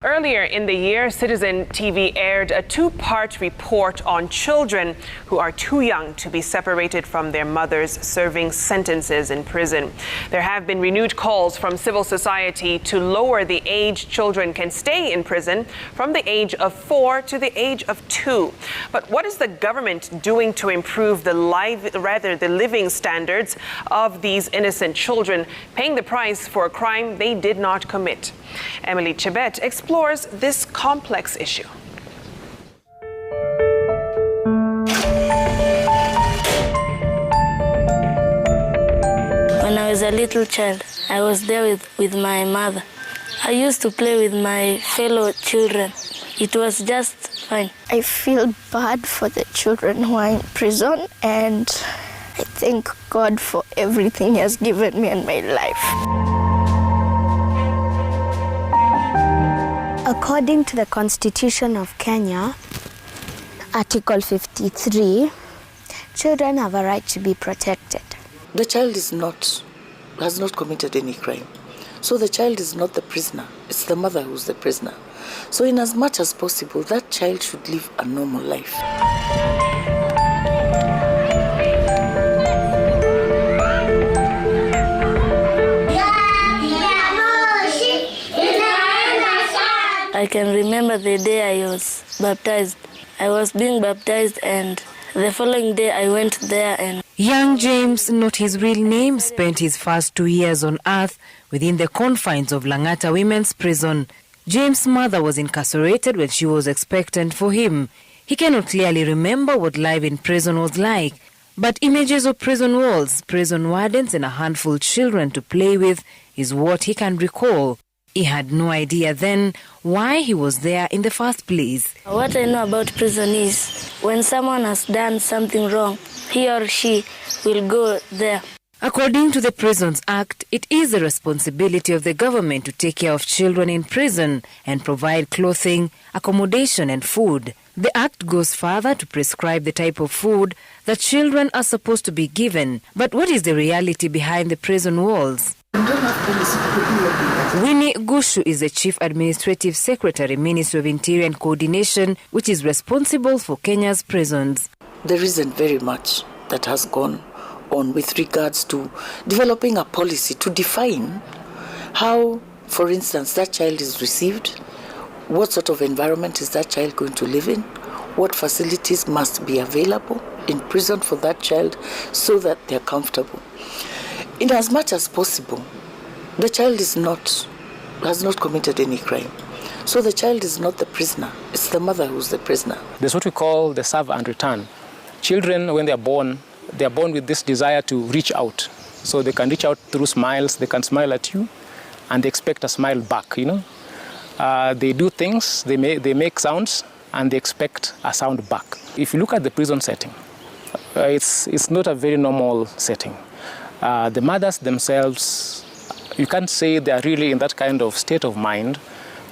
Earlier in the year, Citizen TV aired a two-part report on children who are too young to be separated from their mothers serving sentences in prison. There have been renewed calls from civil society to lower the age children can stay in prison from the age of 4 to the age of 2. But what is the government doing to improve the living standards of these innocent children paying the price for a crime they did not commit? Emily Chebet explores this complex issue. When I was a little child, I was there with my mother. I used to play with my fellow children. It was just fine. I feel bad for the children who are in prison, and I thank God for everything He has given me in my life. According to the Constitution of Kenya, Article 53, children have a right to be protected. The child has not committed any crime. So the child is not the prisoner. It's the mother who's the prisoner. So in as much as possible, that child should live a normal life. I can remember the day I was baptized. I was being baptized, and the following day I went there and... Young James, not his real name, spent his first 2 years on earth within the confines of Lang'ata Women's Prison. James' mother was incarcerated when she was expectant for him. He cannot clearly remember what life in prison was like, but images of prison walls, prison wardens and a handful of children to play with is what he can recall. He had no idea then why he was there in the first place. What I know about prison is when someone has done something wrong, he or she will go there. According to the Prisons Act, it is the responsibility of the government to take care of children in prison and provide clothing, accommodation and food. The Act goes further to prescribe the type of food that children are supposed to be given. But what is the reality behind the prison walls? Winnie Gushu is the Chief Administrative Secretary, Ministry of Interior and Coordination, which is responsible for Kenya's prisons. There isn't very much that has gone on with regards to developing a policy to define how, for instance, that child is received, what sort of environment is that child going to live in, what facilities must be available in prison for that child so that they're comfortable. In as much as possible, the child has not committed any crime. So the child is not the prisoner. It's the mother who's the prisoner. There's what we call the serve and return. Children, when they are born with this desire to reach out. So they can reach out through smiles. They can smile at you, and they expect a smile back. They do things. They make sounds, and they expect a sound back. If you look at the prison setting, it's not a very normal setting. The mothers themselves, you can't say they are really in that kind of state of mind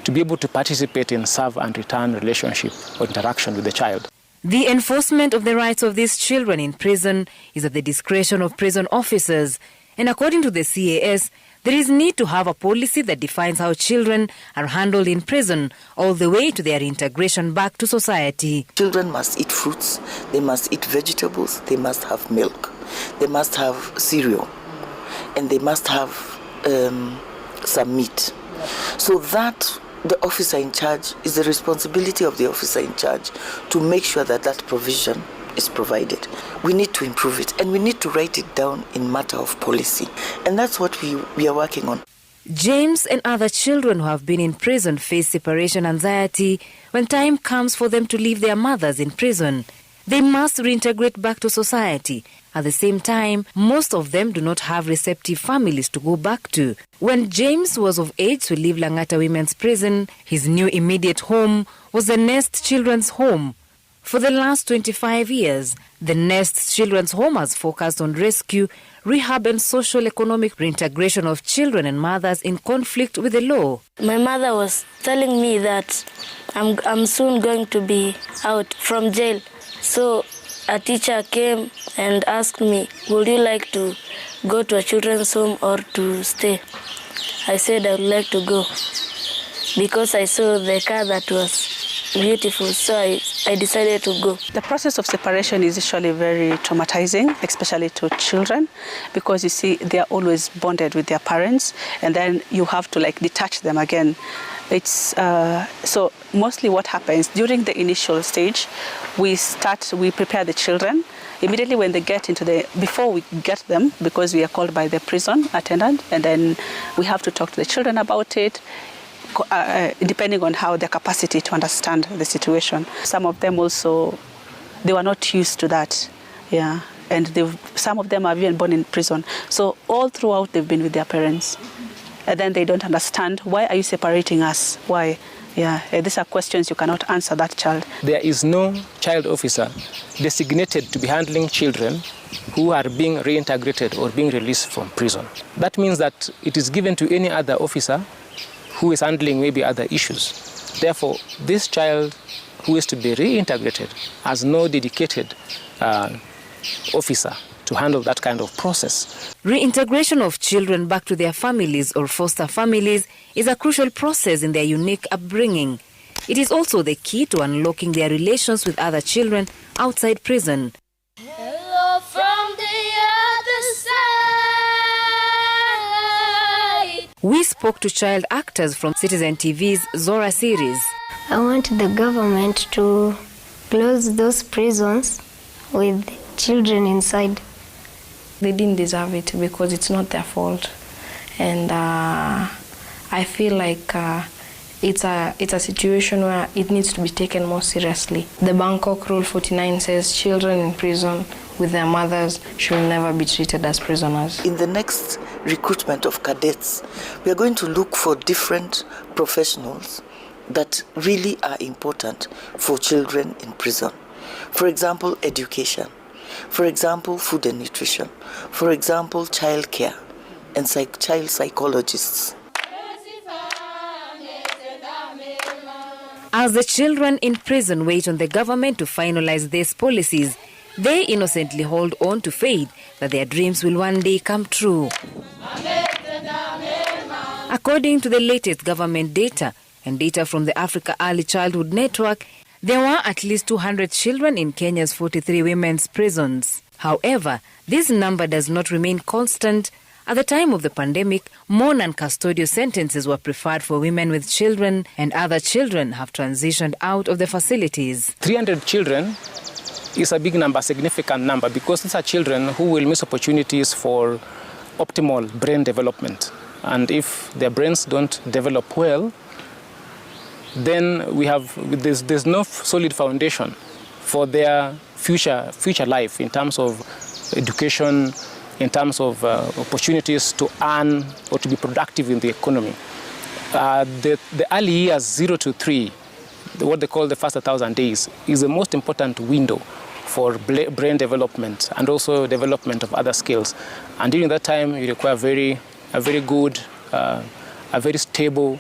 to be able to participate in serve and return relationship or interaction with the child. The enforcement of the rights of these children in prison is at the discretion of prison officers. And according to the CAS, there is need to have a policy that defines how children are handled in prison all the way to their integration back to society. Children must eat fruits, they must eat vegetables, they must have milk, they must have cereal, and they must have some meat. So that the officer in charge is the responsibility of the officer in charge to make sure that that provision is provided. We need to improve it, and we need to write it down in matter of policy. And that's what we are working on. James and other children who have been in prison face separation anxiety when time comes for them to leave their mothers in prison. They must reintegrate back to society. At the same time, most of them do not have receptive families to go back to. When James was of age to leave Lang'ata Women's Prison, his new immediate home was the Nest Children's Home. For the last 25 years, the Nest Children's Home has focused on rescue, rehab and social economic reintegration of children and mothers in conflict with the law. My mother was telling me that I'm soon going to be out from jail. So a teacher came and asked me, would you like to go to a children's home or to stay? I said I would like to go. because I saw the car that was beautiful, so I decided to go. The process of separation is usually very traumatizing, especially to children, because you see they are always bonded with their parents, and then you have to like detach them again. It's so mostly what happens during the initial stage, we prepare the children. Immediately when they get before we get them, because we are called by the prison attendant, and then we have to talk to the children about it, depending on how their capacity to understand the situation. Some of them also, they were not used to that, yeah, and some of them are even born in prison. So all throughout they've been with their parents, and then they don't understand, why are you separating us? Why? Yeah, these are questions you cannot answer that child. There is no child officer designated to be handling children who are being reintegrated or being released from prison. That means that it is given to any other officer who is handling maybe other issues. Therefore, this child who is to be reintegrated has no dedicated officer to handle that kind of process. Reintegration of children back to their families or foster families is a crucial process in their unique upbringing. It is also the key to unlocking their relations with other children outside prison. Hello from the other side. We spoke to child actors from Citizen TV's Zora series. I want the government to close those prisons with children inside. They didn't deserve it because it's not their fault, and I feel like it's a situation where it needs to be taken more seriously. The Bangkok Rule 49 says children in prison with their mothers should never be treated as prisoners. In the next recruitment of cadets, we are going to look for different professionals that really are important for children in prison. For example, education. For example, food and nutrition. For example, child care and child psychologists. As the children in prison wait on the government to finalize these policies, they innocently hold on to faith that their dreams will one day come true. According to the latest government data and data from the Africa Early Childhood Network, there were at least 200 children in Kenya's 43 women's prisons. However, this number does not remain constant. At the time of the pandemic, more non-custodial sentences were preferred for women with children, and other children have transitioned out of the facilities. 300 children is a big number, significant number, because these are children who will miss opportunities for optimal brain development. And if their brains don't develop well, then there's no solid foundation for their future life in terms of education, in terms of opportunities to earn or to be productive in the economy. The early years 0 to 3, what they call the first 1,000 days, is the most important window for brain development and also development of other skills. And during that time, you require a very good, a very stable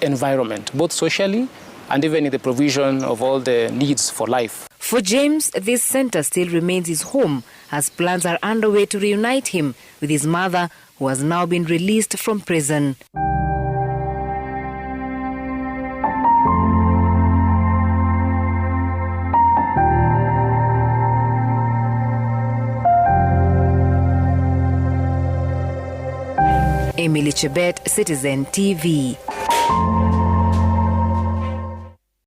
environment, both socially and even in the provision of all the needs for life. For James, this center still remains his home, as plans are underway to reunite him with his mother, who has now been released from prison. Emily Chebet, Citizen TV.